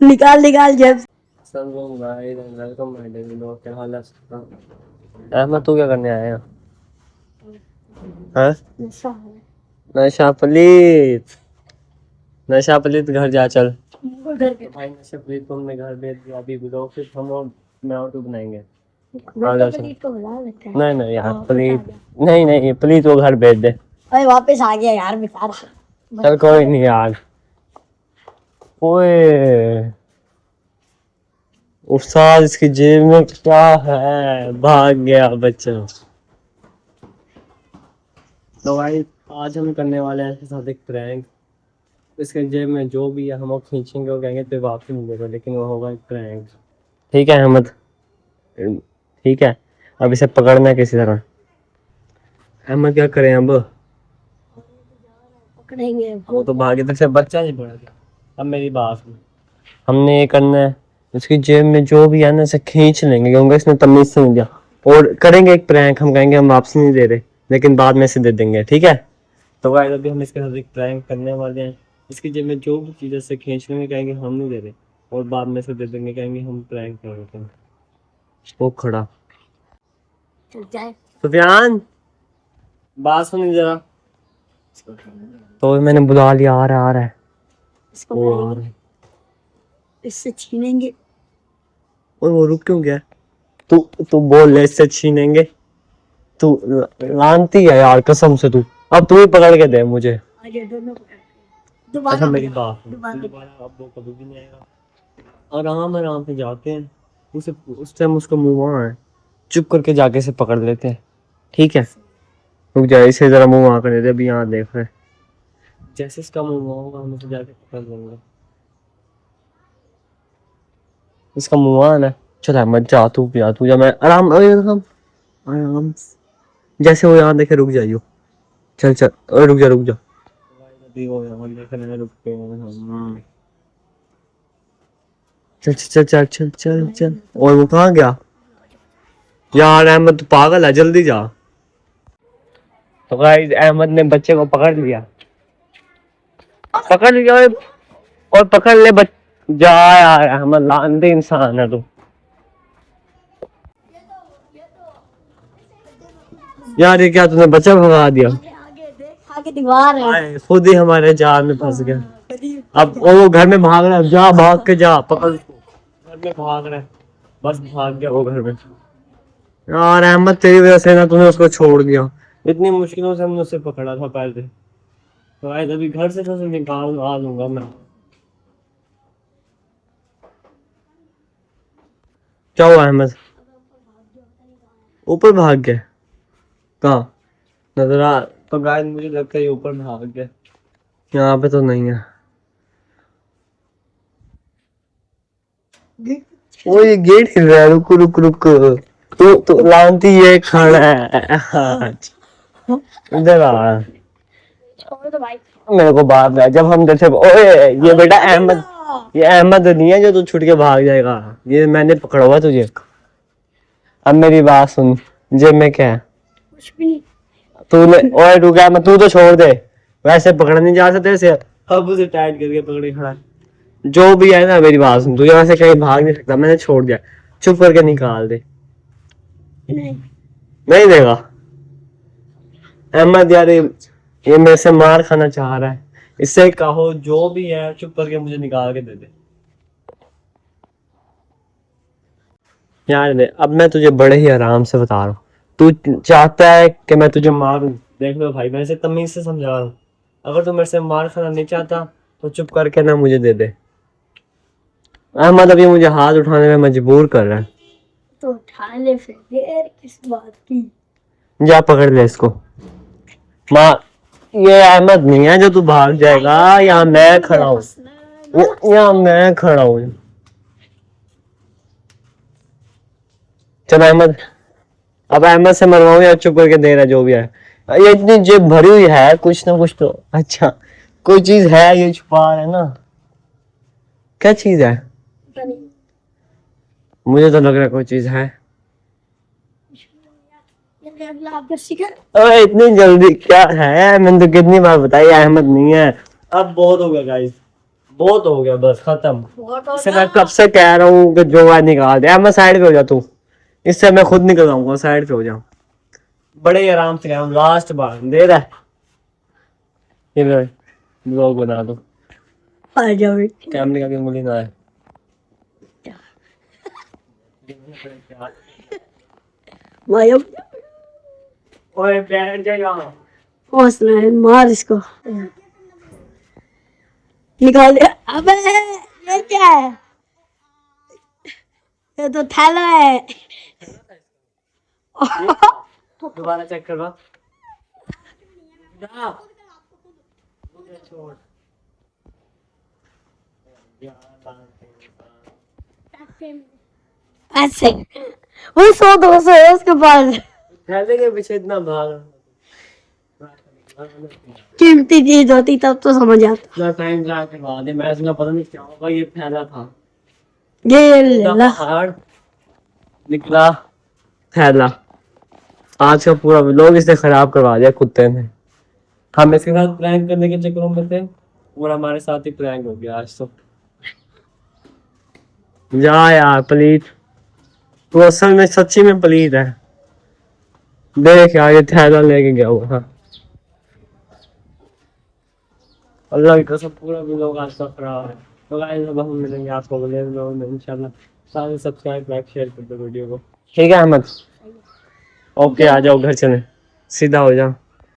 निकाल निकाल जेब। अहमद तू क्या करने आया? हाँ? नशा नशा पलीत, नशा पलीत घर जा चल। उधर के भाई नशा पलीत को हमने घर भेज दिया, अभी ब्लॉग फिर हम और मैं और तू बनाएंगे। पलीत को बुला लेते हैं। नहीं यार वापस पलीत आ गया। नहीं पलीत वो घर भेज दे। अरे वापस आ गया यार बेचारा। चल कोई नहीं यार। ओए उस्ताद इसकी जेब में क्या है? भाग गया बच्चा। तो भाई आज हम करने वाले हैं इसके साथ एक प्रैंक। इसके जेब में जो भी है हम वो खींचेंगे और कहेंगे तो वापस मिलेगा, लेकिन वो होगा एक प्रैंक। ठीक है अहमद? ठीक है, अब इसे पकड़ना है किसी तरह। अहमद क्या करें अब? पकड़ेंगे वो तो भागे तक से बच्चा नहीं पड़ा था। अब मेरी बात सुन, हमने ये करना है, इसकी जेब में जो भी है ना इसे खींच लेंगे क्योंकि इसने तमीज से नहीं दिया, और करेंगे एक प्रैंक। हम कहेंगे हम वापस नहीं दे रहे, लेकिन बाद में से दे देंगे। ठीक है? तो गाइस अभी हम इसके साथ एक प्रैंक करने वाले हैं। इसकी जेब में जो भी चीज़ से खींच लेंगे, कहेंगे हम नहीं दे रहे, और बाद में से दे देंगे, कहेंगे हम प्रैंक कर रहे थे। वो खड़ा जाए। सुफियान बात सुनी जरा। तो मैंने बुला लिया, आ रहा है। इसको वो आ रहा है। इससे छीनेंगे। और वो रुक क्यों गया? तू तू बोल ले, इससे छीनेंगे? तू लानती है यार कसम से। तू अब तू ही पकड़ के दे मुझे। आगे दोनों अच्छा मेरी बात दोबारा दोबारा अब वो कभी भी नहीं आएगा। आराम से जाते हैं, उसे उस टाइम उसका मुंह वहाँ है, चुप करके जाके से पकड़ लेते हैं। ठीक है? रुक जा, इसे जरा मुंह वहाँ कर देते, अभी यहाँ देख रहे। जैसे इसका मुंह वहाँ होगा हम उसे जाके पकड़ लेंगे। इसका मुंह वहाँ है ना। चल मत जा, तू जा, तू जा। मैं आराम जैसे वो यहाँ देखे रुक जाइयो। चल ओए रुक जा। अभी वो यहाँ देख रहे हैं, रुक पे हैं। चल। और वो कहाँ गया यार? अहमद तू पागल है, जल्दी जा। तो गाइस अहमद ने बच्चे को पकड़ लिया और पकड़ ले जा यार। अहमद लानती इंसान है तू। यार ये क्या तूने बच्चा भगा दिया? आगे देख, आगे दीवार है। खुद ही हमारे जाल में फंस गया। अब वो घर में भाग रहा है, जा भाग के जा, पकड़ उसको। घर में भाग रहा है, बस भाग गया वो घर में। यार अहमद तेरी वजह से ना तूने उसको छोड़ दिया। इतनी मुश्किलों से हमने उसे पकड़ा था पहले। तो आज अभी घर से तो निकाल आ लूंगा मैं। क्या हुआ अहमद? ऊपर भाग गया? कहाँ नजर आ? तो गाइस मुझे लगता है ये ऊपर भाग गया, यहाँ पे तो नहीं है। वो ये गेट हिल रहा है। रुक। तू लानती ये खड़ा है। इधर आ। छोड़ दो भाई। मेरे को बात है जब हम जैसे ओए ये बेटा अहमद, ये अहमद नहीं है जो तू छुट के भाग जाएगा। ये मैंने पकड़ा हुआ तुझे। अब मेरी बात सुन, जेब में क्या है? कुछ भी नहीं। तूने ओए रुक गया, मैं तू तो छोड़ दे, वैसे पकड़ नहीं जा सकते से। अब उसे टाइट करके पकड़े खड़ा है। जो भी है ना मेरी बात सुन, तू यहाँ से कहीं भाग नहीं सकता, मैंने छोड़ दिया। चुप करके निकाल दे। नहीं देगा अहमद यार, ये मेरे से मार खाना चाह रहा है। इससे कहो जो भी है चुप करके मुझे निकाल के दे दे यार। दे अब मैं तुझे बड़े ही आराम से बता रहा हूँ। तू चाहता है कि मैं तुझे मारूं? देख लो भाई, मैं इसे तमीज से समझा रहा हूँ। अगर तू मेरे से मार खाना नहीं चाहता तो चुप करके ना मुझे दे दे। अहमद अभी मुझे हाथ उठाने में मजबूर कर रहा है। तो उठा ले फिर, देर किस बात की। जा पकड़ ले इसको। माँ ये अहमद नहीं है जो तू भाग जाएगा। यहाँ मैं खड़ा हूँ, यहाँ मैं खड़ा हूँ। चल अहमद, अब अहमद से मरवाऊं या चुप करके दे रहा जो भी है? ये इतनी जेब भरी हुई है, कुछ ना कुछ तो अच्छा कोई चीज है ये छुपा रहा है ना। क्या चीज है? मुझे तो लग रहा है कोई चीज है। अरे इतनी जल्दी क्या है? मैंने तो कितनी बार बताई अहमद नहीं है। अब बहुत हो गया गाइस, बहुत हो गया, बस खत्म। बहुत हो इससे गया। मैं कब से कह रहा हूँ कि जो है निकाल दे। मैं साइड पे हो जा तू, इससे मैं खुद निकल आऊंगा, साइड पे हो जा। बड़े ही आराम से कह रहा हूँ, लास्ट बार दे रहा है। ये लो, ब्लॉग बना दो। आ जाओ बेटी। कैमरे का उंगली ना है। मायो ओए बैठ जा यहाँ। हौसला है, मार इसको। निकाल दे। अबे ये क्या है? ये तो थैला है। दोबारा चेक करवा। जा। मुझे छोड़। ऐसे वो 100-200 है उसके पास। थैले के पीछे इतना भाग। कीमती चीज होती तब तो समझ आता। इतना टाइम लगा के बाद मैं इसका पता नहीं क्या होगा, ये फैला था। ये ले ला। पहाड़ निकला थैला। आज का पूरा लोग इसने खराब करवा दिया कुत्ते ने। हम इसके साथ प्रैंक करने के चक्करों में थे, पूरा हमारे साथ ही प्रैंक हो गया आज तो। जा यार पलीत, तू असल में सच्ची में पलीत है। देख यार ये थैला लेके गया हुआ था। अल्लाह की कसम पूरा भी लोग आज का खराब है। तो गाइस अब हम मिलेंगे आपको अगले व्लॉग में इंशाल्लाह। सारे सब्सक्राइब लाइक शेयर कर दो वीडियो को, ठीक है अहमद? ओके आ जाओ घर चले, सीधा हो जाओ।